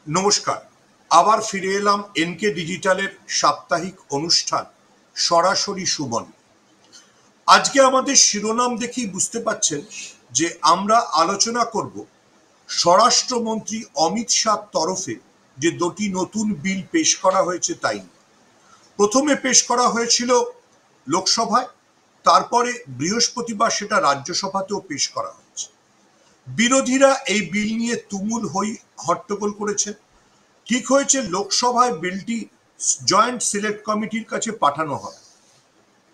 নমস্কার। আবার ফিরে এলাম এনকে ডিজিটালের সাপ্তাহিক অনুষ্ঠান সরাসরি সুমন। আজকে আমাদের শিরোনাম দেখেই বুঝতে পাচ্ছেন যে আমরা আলোচনা করব স্বরাষ্ট্রমন্ত্রী অমিত শাহর তরফে যে দুটি নতুন বিল পেশ করা হয়েছে তাই নিয়ে। প্রথমে পেশ করা হয়েছিল লোকসভায়, তারপরে বৃহস্পতিবার সেটা রাজ্যসভাতেও পেশ করা হয়েছে। বিরোধীরা এই বিল নিয়ে তুমুল হট্টগোল করেছেন। ঠিক হয়েছে লোকসভায় বিলটি জয়েন্ট সিলেক্ট কমিটির কাছে পাঠানো হবে,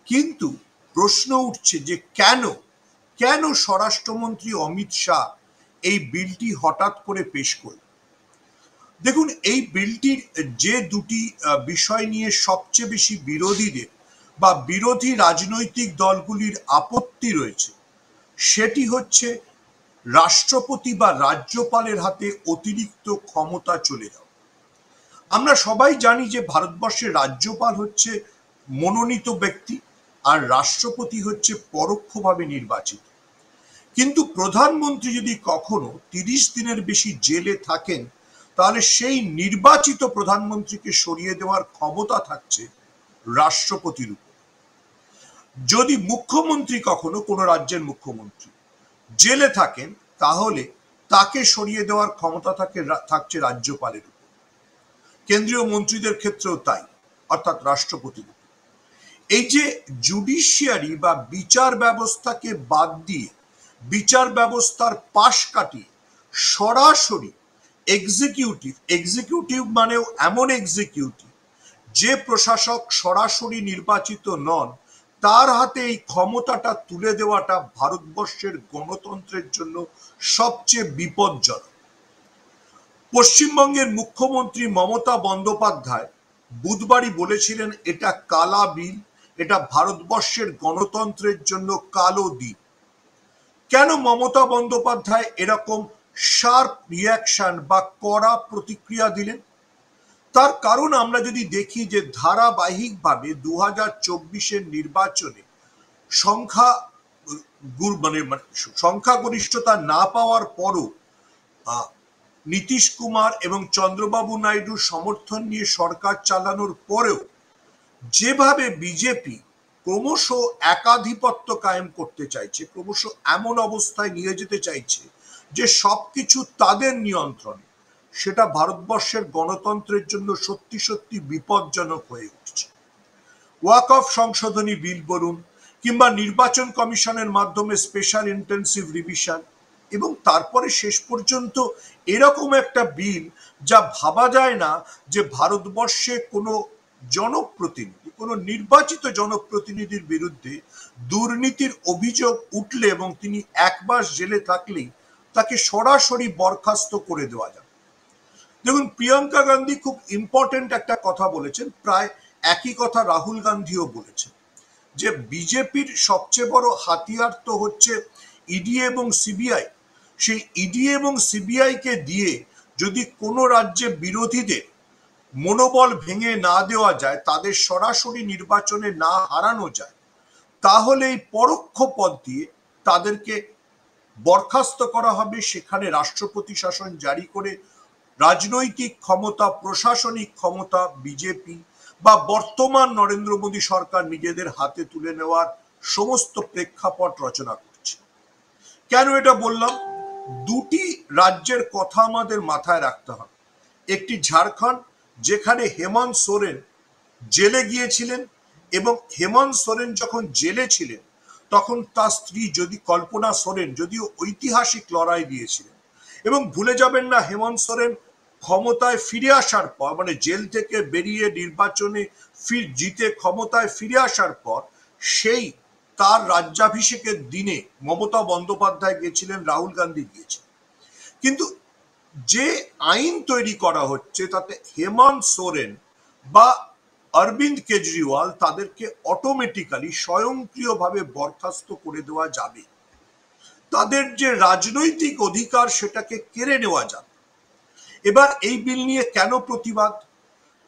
কিন্তু প্রশ্ন উঠছে যে কেন কেন স্বরাষ্ট্রমন্ত্রী অমিত শাহ এই বিলটি হঠাৎ করে পেশ করলেন। দেখুন, এই বিলটির যে দুটি বিষয় নিয়ে সবচেয়ে বেশি বিরোধীদের বা বিরোধী রাজনৈতিক দলগুলির আপত্তি রয়েছে, সেটি হচ্ছে রাষ্ট্রপতি বা রাজ্যপালের হাতে অতিরিক্ত ক্ষমতা চলে যাওয়া। আমরা সবাই জানি যে ভারতবর্ষের রাজ্যপাল হচ্ছে মনোনীত ব্যক্তি আর রাষ্ট্রপতি হচ্ছে পরোক্ষভাবে নির্বাচিত। কিন্তু প্রধানমন্ত্রী যদি কখনো 30 দিনের বেশি জেলে থাকেন, তাহলে সেই নির্বাচিত প্রধানমন্ত্রীকে সরিয়ে দেওয়ার ক্ষমতা থাকছে রাষ্ট্রপতির উপর। যদি মুখ্যমন্ত্রী কখনো কোনো রাজ্যের মুখ্যমন্ত্রী জেলে থাকেন, তাহলে তাকে সরিয়ে দেওয়ার ক্ষমতা থাকছে রাজ্যপালের উপর। কেন্দ্রীয় মন্ত্রীদের ক্ষেত্রেও তাই, অর্থাৎ রাষ্ট্রপতির উপর। এই যে জুডিশিয়ারি বা বিচার ব্যবস্থাকে বাদ দিয়ে বিচার ব্যবস্থার পাশ কাটিয়ে সরাসরি এক্সিকিউটিভ মানেও এমন এক্সিকিউটিভ যে প্রশাসক সরাসরি নির্বাচিত নন, তার হাতে এই ক্ষমতাটা তুলে দেওয়াটা ভারতবর্ষের গণতন্ত্রের জন্য সবচেয়ে বিপজ্জনক। পশ্চিমবঙ্গের মুখ্যমন্ত্রী মমতা বন্দ্যোপাধ্যায় বুধবারই বলেছিলেন এটা কালা বিল, এটা ভারতবর্ষের গণতন্ত্রের জন্য কালো দিন। কেন মমতা বন্দ্যোপাধ্যায় এরকম শার্প রিয়াকশন বা কড়া প্রতিক্রিয়া দিলেন? তার কারণ আমরা যদি দেখি যে ধারাবাহিকভাবে 2024-এর নির্বাচনে সংখ্যাগরিষ্ঠতা না পাওয়ার পরও নীতিশ কুমার এবং চন্দ্রবাবু নাইডুর সমর্থন নিয়ে সরকার চালানোর পরেও যেভাবে বিজেপি ক্রমশ একাধিপত্য কায়েম করতে চাইছে, ক্রমশ এমন অবস্থায় নিয়ে যেতে চাইছে যে সবকিছু তাদের নিয়ন্ত্রণে, সেটা ভারতবর্ষের গণতন্ত্রের জন্য সত্যি সত্যি বিপজ্জনক হয়ে উঠছে। ওয়াকফ সংশোধনী বিল বলুন, কিংবা নির্বাচন কমিশনের মাধ্যমে স্পেশাল ইন্টেনসিভ রিভিশন, এবং তারপরে শেষ পর্যন্ত এরকম একটা বিল যা ভাবা যায় না যে ভারতবর্ষে কোনো জনপ্রতিনিধি, কোনো নির্বাচিত জনপ্রতিনিধির বিরুদ্ধে দুর্নীতির অভিযোগ উঠলে এবং তিনি এক মাস জেলে থাকলেই তাকে সরাসরি বরখাস্ত করে দেওয়া যাবে। দেখুন, প্রিয়াঙ্কা গান্ধী খুব ইম্পর্টেন্ট একটা কথা বলেছেন, প্রায় একই কথা রাহুল গান্ধীও বলেছেন, যে বিজেপির সবচেয়ে বড় হাতিয়ার তো হচ্ছে ইডি এবং সিবিআই। সেই ইডি এবং সিবিআই কে দিয়ে যদি কোনো রাজ্যে বিরোধীদের মনোবল ভেঙে না দেওয়া যায়, তাদের সরাসরি নির্বাচনে না হারানো যায়, তাহলে এই পরোক্ষ পথ দিয়ে তাদেরকে বরখাস্ত করা হবে। সেখানে রাষ্ট্রপতি শাসন জারি করে রাজনৈতিক ক্ষমতা, প্রশাসনিক ক্ষমতা বিজেপি বা বর্তমান নরেন্দ্র মোদী সরকার নিজেদের হাতে তুলে নেওয়ার সমস্ত প্রেক্ষাপট রচনা করছে। কেন এটা বললাম? দুটি রাজ্যের কথা আমাদের মাথায় রাখতে হবে। একটি ঝাড়খণ্ড, যেখানে হেমন্ত সোরেন জেলে গিয়েছিলেন, এবং হেমন্ত সোরেন যখন জেলে ছিলেন তখন তার স্ত্রী কল্পনা সোরেন যদিও ঐতিহাসিক লড়াই দিয়েছিলেন। এবং ভুলে যাবেন না, হেমন্ত সোরেন ক্ষমতায় ফিরে আসার পর, মানে জেল থেকে বেরিয়ে নির্বাচনে জিতে ক্ষমতায় ফিরে আসার পর, সেই তার রাজ্যাভিষেকের দিনে মমতা বন্দ্যোপাধ্যায় গিয়েছিলেন, রাহুল গান্ধী গিয়েছিলেন। কিন্তু যে আইন তৈরি করা হচ্ছে তাতে হেমন্ত সোরেন বা অরবিন্দ কেজরিওয়াল তাদেরকে অটোমেটিক্যালি স্বয়ংক্রিয়ভাবে বরখাস্ত করে দেওয়া যাবে। তাদের যে রাজনৈতিক অধিকার সেটাকে কেড়ে নেওয়া যাবে। এবার এই বিল নিয়ে কেন প্রতিবাদ?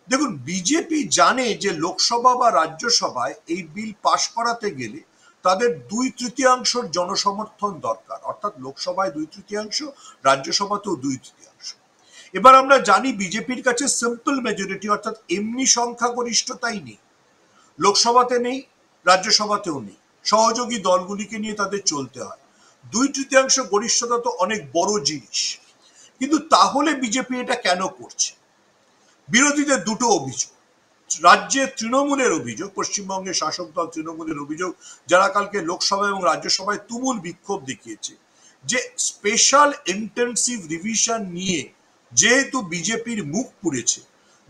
দেখুন, বিজেপি জানে যে লোকসভা বা রাজ্যসভায় এই বিল পাশ করাতে গেলে তাদের 2/3 জনসমর্থন দরকার, অর্থাৎ লোকসভায় 2/3, রাজ্যসভাতেও 2/3। এবার আমরা জানি বিজেপির কাছে সিম্পল মেজরিটি, অর্থাৎ এমনি সংখ্যাগরিষ্ঠতাই নেই, লোকসভাতে নেই, রাজ্যসভাতেও নেই, সহযোগী দলগুলিকে নিয়ে তাদের চলতে হয়। 2/3 গরিষ্ঠতা তো অনেক বড় জিনিস, কিন্তু তাহলে বিজেপি এটা কেন করছে? বিরোধীদের দুটো অভিযোগ। রাজ্যে তৃণমূলের অভিযোগ, পশ্চিমবঙ্গের শাসক দল তৃণমূলের অভিযোগ, যারা কালকে লোকসভা এবং রাজ্যসভায় তুমুল বিক্ষোভ দেখিয়েছে, যে স্পেশাল ইন্টেনসিভ রিভিশন নিয়ে যেহেতু বিজেপির মুখ পুড়েছে,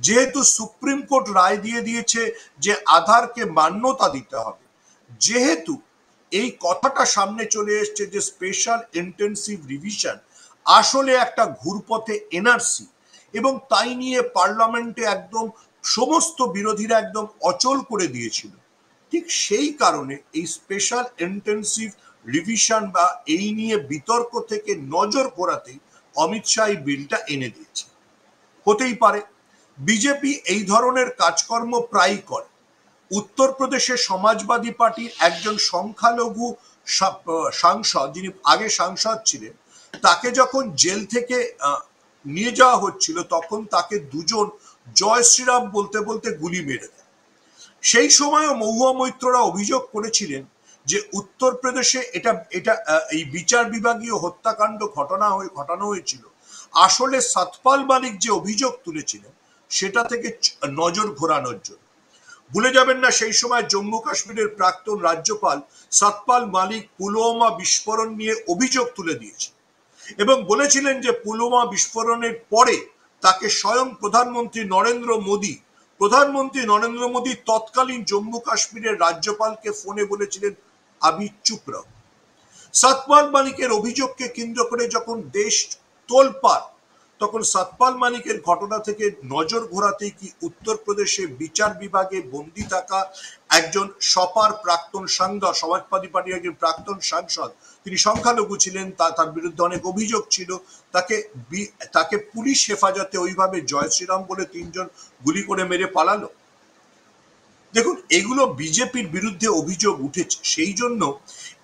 যেহেতু সুপ্রিম কোর্ট রায় দিয়ে দিয়েছে যে আধারকে মান্যতা দিতে হবে, যেহেতু এই কথাটা সামনে চলে এসছে যে স্পেশাল ইন্টেনসিভ রিভিশন আসলে একটা ঘুরপথে এনআরসি, এবং তাই নিয়ে পার্লামেন্টে একদম সমস্ত বিরোধীরা একদম অচল করে দিয়েছিল, ঠিক সেই কারণে এই স্পেশাল ইন্টেনসিভ রিভিশন বা এই নিয়ে বিতর্ক থেকে নজর ঘোরাতেই অমিত শাহ এই বিলটা এনে দিয়েছে। হতেই পারে, বিজেপি এই ধরনের কাজকর্ম প্রায়ই করে। উত্তরপ্রদেশের সমাজবাদী পার্টির একজন সংখ্যালঘু সাংসদ, যিনি আগে সাংসদ ছিলেন, তাকে যখন জেল থেকে নিয়ে যাওয়া হচ্ছিল, তখন তাকে দুজন জয় শ্রীরাম বলতে বলতে গুলি মেরে দেয়। সেই সময়ও মহুয়া মৈত্ররা অভিযোগ করেছিলেন যে উত্তরপ্রদেশে এই বিচার বিভাগীয় হত্যাকাণ্ড ঘটানো হয়েছিল আসলে সতপাল মালিক যে অভিযোগ তুলেছিলেন সেটা থেকে নজর ঘোরানোর জন্য। ভুলে যাবেন না, সেই সময় জম্মু কাশ্মীরের প্রাক্তন রাজ্যপাল সতপাল মালিক পুলওয়ামা বিস্ফোরণ নিয়ে অভিযোগ তুলে দিয়েছে এবং বলেছিলেন যে পুলওয়ামা বিস্ফোরণের পরে তাকে স্বয়ং প্রধানমন্ত্রী নরেন্দ্র মোদী তৎকালীন জম্মু কাশ্মীরের রাজ্যপালকে ফোনে বলেছিলেন আবি চুপ রহো। সতপাল মালিকের অভিযোগকে কেন্দ্র করে যখন দেশ তোলপাড়, তখন সতপাল মালিকের ঘটনা থেকে নজর ঘোরাতেই কি উত্তরপ্রদেশে বিচার বিভাগে বন্দী থাকা একজন সপার প্রাক্তন সাংসদ, সমাজবাদী পার্টির একজন প্রাক্তন সাংসদ, তিনি সংখ্যালঘু ছিলেন, তার বিরুদ্ধে অনেক অভিযোগ ছিল, তাকে পুলিশ হেফাজতে ওইভাবে জয় শ্রীরাম বলে 3 জন গুলি করে মেরে পালালো। দেখুন, এগুলো বিজেপির বিরুদ্ধে অভিযোগ উঠেছে, সেই জন্য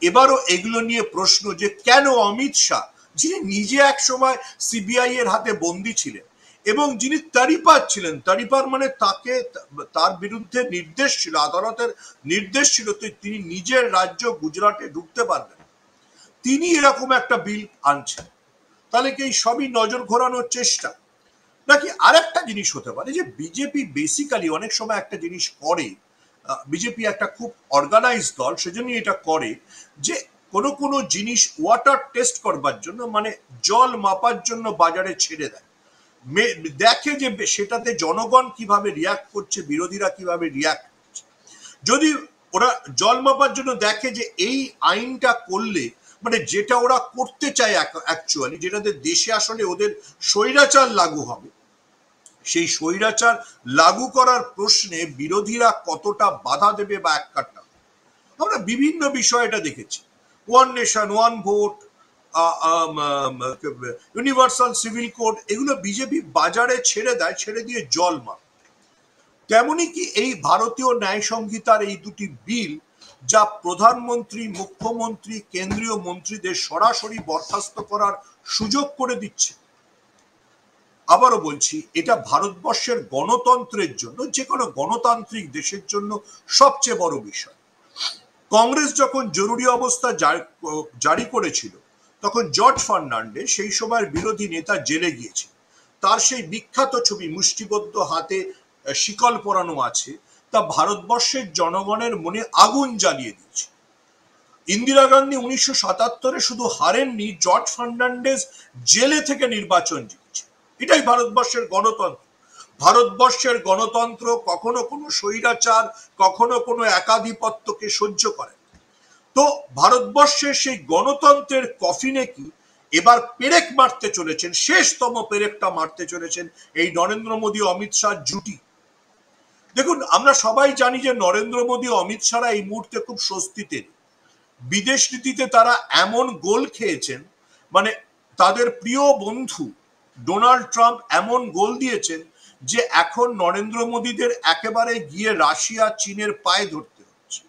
এবারও এগুলো নিয়ে প্রশ্ন যে কেন অমিত শাহ, যিনি নিজে এক সময় সিবিআই এর হাতে বন্দী ছিলেন এবং যিনি তারিপার ছিলেন, তারিপার মানে তার বিরুদ্ধে নির্দেশ ছিল, আদালতের নির্দেশ ছিল, তো তিনি নিজের রাজ্য গুজরাটে ঢুকতে পারবেন, তিনি এরকম একটা বিল আনছেন। তাহলে কি এই সবই নজর ঘোরানোর চেষ্টা? নাকি আরেকটা জিনিস হতে পারে যে বিজেপি বেসিক্যালি অনেক সময় একটা জিনিস করে, বিজেপি একটা খুব অর্গানাইজ দল, সেজন্য এটা করে যে কোনো জিনিস ওয়াটার টেস্ট করবার জন্য, মানে জল মাপার জন্য বাজারে ছেড়ে দেয়, দেখে যে সেটাতে জনগণ কিভাবে রিয়াক্ট করছে, বিরোধীরা কিভাবে রিয়াক্ট করছে। যদি ওরা জল মাপার জন্য দেখে যে এই আইনটা করলে, মানে যেটা ওরা করতে চায় অ্যাকচুয়ালি, যেটাতে দেশে আসলে ওদের স্বৈরাচার লাগু হবে, সেই স্বৈরাচার লাগু করার প্রশ্নে বিরোধীরা কতটা বাধা দেবে বা এককাট্টা। আমরা বিভিন্ন বিষয় এটা দেখেছি, one nation one vote, universal civil code, এগুলো বিজেপি বাজারে ছেড়ে দেয়, ছেড়ে দিয়ে জল মারে। তেমনি কি এই ভারতীয় ন্যায় সংহিতার এই দুটি বিল, যা প্রধানমন্ত্রী, মুখ্যমন্ত্রী, কেন্দ্রীয় মন্ত্রীদের সরাসরি বরখাস্ত করার সুযোগ করে দিচ্ছে। আবারও বলছি, এটা ভারতবর্ষের গণতন্ত্রের জন্য, যে কোনো গণতান্ত্রিক দেশের জন্য সবচেয়ে বড় বিষয়। কংগ্রেস যখন জরুরি অবস্থা জারি করেছিল, তখন জর্জ ফার্নান্ডেজ, সেই সময়ের বিরোধী নেতা, জেলে গিয়েছিল। তার সেই বিখ্যাত ছবি, মুষ্টিবদ্ধ হাতে শিকল পরানো আছে, তা ভারতবর্ষের জনগণের মনে আগুন জ্বালিয়ে দিয়েছে। ইন্দিরা গান্ধী 1977-এ শুধু হারেননি, জর্জ ফার্নান্ডেজ জেলে থেকে নির্বাচন জিতেছে। এটাই ভারতবর্ষের গণতন্ত্র। ভারতবর্ষের গণতন্ত্র কখনো কোনো স্বৈরাচার, কখনো কোনো একাধিপত্যকে সহ্য করে। তো ভারতবর্ষের সেই গণতন্ত্রের কফিনে কি এবার পেরেক মারতে চলেছেন, শেষতম পেরেকটা মারতে চলেছেন এই নরেন্দ্র মোদী অমিত শাহ জুটি। দেখুন, আমরা সবাই জানি যে নরেন্দ্র মোদী অমিত শাহরা এই মুহূর্তে খুব স্বস্তিতে। বিদেশ নীতিতে তারা এমন গোল খেয়েছেন, মানে তাদের প্রিয় বন্ধু ডোনাল্ড ট্রাম্প এমন গোল দিয়েছেন যে এখন নরেন্দ্র মোদীদের একেবারে গিয়ে রাশিয়া, চীনের পায়ে ধরতে হচ্ছে।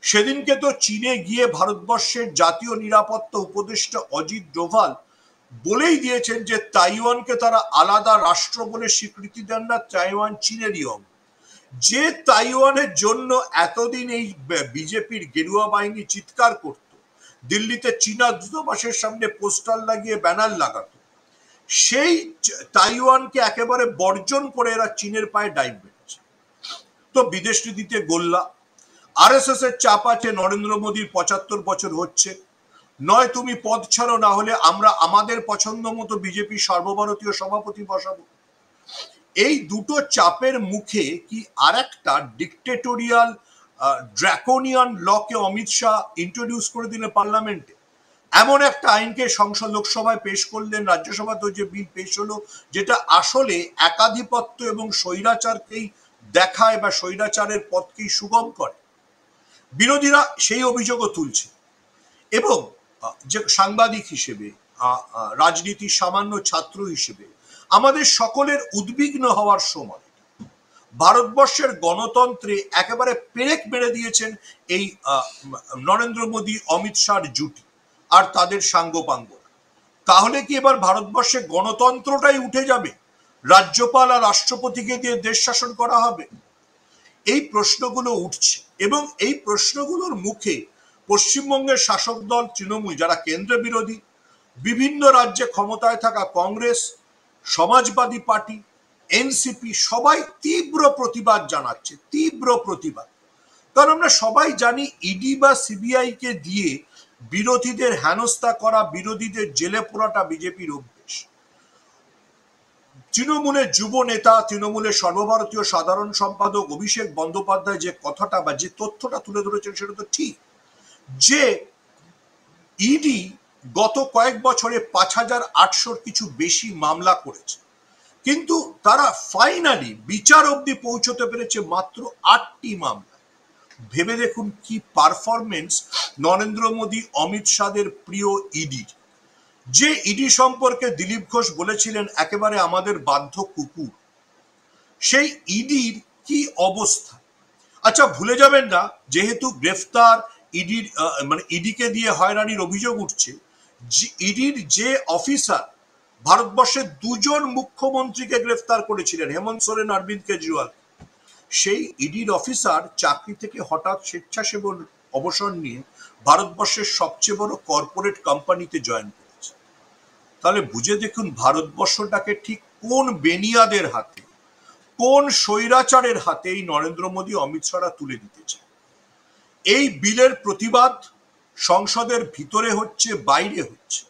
সেদিনকে তো চীনে গিয়ে ভারতবর্ষের জাতীয় নিরাপত্তা উপদেষ্টা অজিত ডোভাল বলেই দিয়েছেন যে তাইওয়ানকে তারা আলাদা রাষ্ট্র বলে স্বীকৃতি দেন না, তাইওয়ান চীনেরই অঙ্গ। যে তাইওয়ানের জন্য এতদিন এই বিজেপির গেরুয়া বাহিনী চিৎকার করত, দিল্লিতে চীনা দূতাবাসের সামনে পোস্টার লাগিয়ে ব্যানার লাগাতো, সেই তাইওয়ানকে একেবারে বর্জন করে এরা চীনের পায়ে ডাইভ মেরেছে। তো বিদেশ নীতিতে গোল্লা, আরএসএস এর চাপ আছে, নরেন্দ্র মোদীর ৭৫ বছর হচ্ছে, নয় তুমি পদ ছাড়ো, না হলে আমরা আমাদের পছন্দ মতো বিজেপি সর্বভারতীয় সভাপতি বসাবো। এই দুটো চাপের মুখে কি আরেকটা ডিক্টেটোরিয়াল ড্রাকোনিয়ান লকে অমিত শাহ ইন্ট্রোডিউস করে দিলেন পার্লামেন্টে। এমন একটা আইনকে সংসদ লোকসভায় পেশ করলেন, রাজ্যসভাতেও যে বিল পেশ হলো, যেটা আসলে একাধিপত্য এবং স্বৈরাচারকেই দেখায় বা স্বৈরাচারের পথকেই সুগম করে। বিরোধীরা সেই অভিযোগও তুলছে এবং যে সাংবাদিক হিসেবে, রাজনীতির সামান্য ছাত্র হিসেবে আমাদের সকলের উদ্বিগ্ন হওয়ার সময় ভারতবর্ষের গণতন্ত্রে একেবারে পেরেক মেরে দিয়েছেন এই নরেন্দ্র মোদী অমিত শাহর জুটি আর তাদের সাঙ্গপাঙ্গ। তাহলে কি এবার ভারতবর্ষে গণতন্ত্রটাই উঠে যাবে, রাজ্যপাল আর রাষ্ট্রপতিকে দিয়ে দেশ শাসন করা হবে? এই প্রশ্নগুলো উঠছে এবং এই প্রশ্নগুলোর মুখে পশ্চিমবঙ্গের শাসক দল তৃণমূল, যারা কেন্দ্র বিরোধী, বিভিন্ন রাজ্যে ক্ষমতায় থাকা কংগ্রেস, সমাজবাদী পার্টি, এনসিপি সবাই তীব্র প্রতিবাদ জানাচ্ছে, তীব্র প্রতিবাদ। কারণ আমরা সবাই জানি ইডি বা সিবিআই কে দিয়ে বিরোধীদের হেনস্থা করা, বিরোধীদের জেলে পোড়াটা বিজেপির অভ্যেস। তৃণমূলের যুব নেতা, তৃণমূলের সর্বভারতীয় সাধারণ সম্পাদক অভিষেক বন্দ্যোপাধ্যায় যে কথাটা বা যে তথ্যটা তুলে ধরেছেন সেটা তো ঠিক, যে ইডি গত কয়েক বছরে ৫,৮০০ কিছু বেশি মামলা করেছে, কিন্তু তারা ফাইনালি বিচার অবধি পৌঁছতে পেরেছে মাত্র ৮টি মামলা। ভেবে দেখুন কি পারফরমেন্স নরেন্দ্র মোদী অমিত শাহের প্রিয় ইডির। যে ইডি সম্পর্কে দিলীপ ঘোষ বলেছিলেন একেবারে আমাদের বাধ্য কুকুর, সেই ইডির কি অবস্থা। আচ্ছা, ভুলে যাবেন না, যেহেতু গ্রেফতার ইডির মানে ইডিকে দিয়ে হয়রানির অভিযোগ উঠছে, ইডির যে অফিসার ভারতবর্ষের দুজন মুখ্যমন্ত্রীকে গ্রেফতার করেছিলেন, হেমন্ত সোরেন, অরবিন্দ কেজরিওয়াল, সেই ইডির অফিসার চাকরি থেকে হঠাৎ স্বেচ্ছাসেবক অবসর নিয়ে ভারতবর্ষের সবচেয়ে বড় কর্পোরেট কোম্পানিতে জয়েন করেছে। তাহলে বুঝে দেখুন ভারতবর্ষটাকে ঠিক কোন বেনিয়াদের হাতে, কোন স্বৈরাচারের হাতে এই নরেন্দ্র মোদী অমিত শাহরা তুলে দিতেছে। এই বিলের প্রতিবাদ সংসদের ভিতরে হচ্ছে, বাইরে হচ্ছে।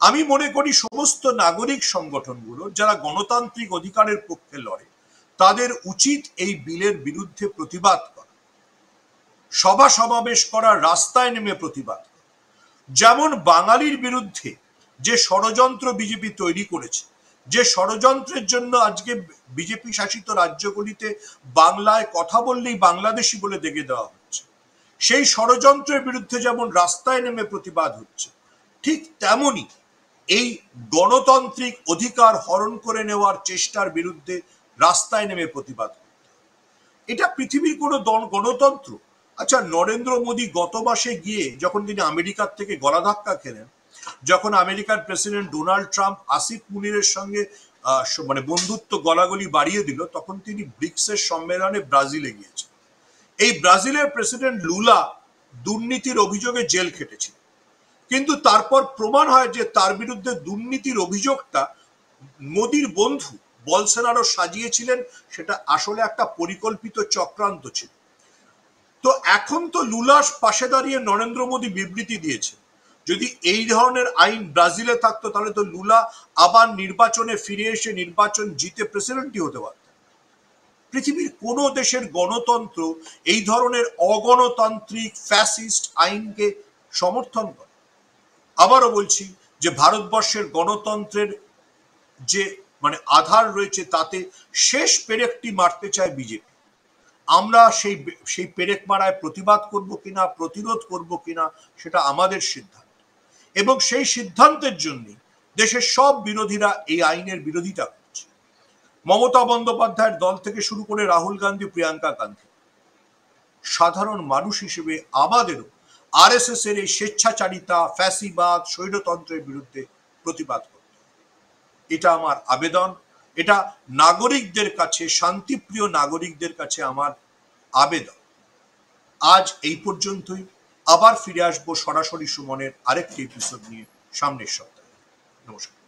আমি মনে করি সমস্ত নাগরিক সংগঠনগুলো যারা গণতান্ত্রিক অধিকারের পক্ষে লড়ে, তাদের উচিত এই বিলের বিরুদ্ধে প্রতিবাদ করা, সভা সমাবেশ করা, রাস্তায় নেমে প্রতিবাদ করা। যেমন বাঙালির বিরুদ্ধে যে ষড়যন্ত্র বিজেপি তৈরি করেছে, যে ষড়যন্ত্রের জন্য আজকে বিজেপি শাসিত রাজ্যগুলিতে বাংলায় কথা বললেই বাংলাদেশি বলে দেখে দেওয়া হচ্ছে, সেই ষড়যন্ত্রের বিরুদ্ধে যেমন রাস্তায় নেমে প্রতিবাদ হচ্ছে, ঠিক তেমনি এই গণতান্ত্রিক অধিকার হরণ করে নেওয়ার চেষ্টার বিরুদ্ধে রাস্তায় নেমে প্রতিবাদ করতে। এটা পৃথিবীর কোনো গণতন্ত্র? আচ্ছা, নরেন্দ্র মোদী গত মাসে গিয়ে যখন তিনি আমেরিকার থেকে গলা ধাক্কা খেলেন, যখন আমেরিকার প্রেসিডেন্ট ডোনাল্ড ট্রাম্প আসিফ মুনিরের সঙ্গে মানে বন্ধুত্ব গলাগলি বাড়িয়ে দিল, তখন তিনি ব্রিক্সের সম্মেলনে ব্রাজিলে গিয়েছেন। এই ব্রাজিলের প্রেসিডেন্ট লুলা দুর্নীতির অভিযোগে জেল খেটেছিল, কিন্তু তারপর প্রমাণ হয় যে তার বিরুদ্ধে দুর্নীতির অভিযোগটা মোদির বন্ধু বলসোনারো সাজিয়েছিলেন, সেটা আসলে একটা পরিকল্পিত চক্রান্ত ছিল। তো এখন তো লুলার পাশে দাঁড়িয়ে নরেন্দ্র মোদী বিবৃতি দিয়েছে, যদি এই ধরনের আইন ব্রাজিলে থাকতো তাহলে তো লুলা আবার নির্বাচনে ফিরে এসে নির্বাচন জিতে প্রেসিডেন্টই হতে পারত। পৃথিবীর কোন দেশের গণতন্ত্র এই ধরনের অগণতান্ত্রিক ফ্যাসিস্ট আইনকে সমর্থন করে? আবারও বলছি যে ভারতবর্ষের গণতন্ত্রের যে মানে আধার রয়েছে, তাতে শেষ পেরেকটি মারতে চায় বিজেপি। আমরা সেই পেরেক মারায় প্রতিবাদ করব কিনা, প্রতিরোধ করব কিনা, সেটা আমাদের সিদ্ধান্ত। এবং সেই সিদ্ধান্তের জন্য দেশের সব বিরোধীরা এই আইনের বিরোধিতা করছে। মমতা বন্দ্যোপাধ্যায়ের দল থেকে শুরু করে রাহুল গান্ধী, প্রিয়াঙ্কা গান্ধী, সাধারণ মানুষ হিসেবে আমাদেরও আরএসএস এর এই স্বেচ্ছাচারিতা, ফ্যাসিবাদ, স্বৈরতন্ত্রের বিরুদ্ধে প্রতিবাদ করতে হবে। এটা আমার আবেদন, এটা নাগরিকদের কাছে, শান্তিপ্রিয় নাগরিকদের কাছে আমার আবেদন। আজ এই পর্যন্তই। আবার ফিরে আসবো সরাসরি সুমনের আরেকটি এপিসোড নিয়ে সামনের সপ্তাহে। নমস্কার।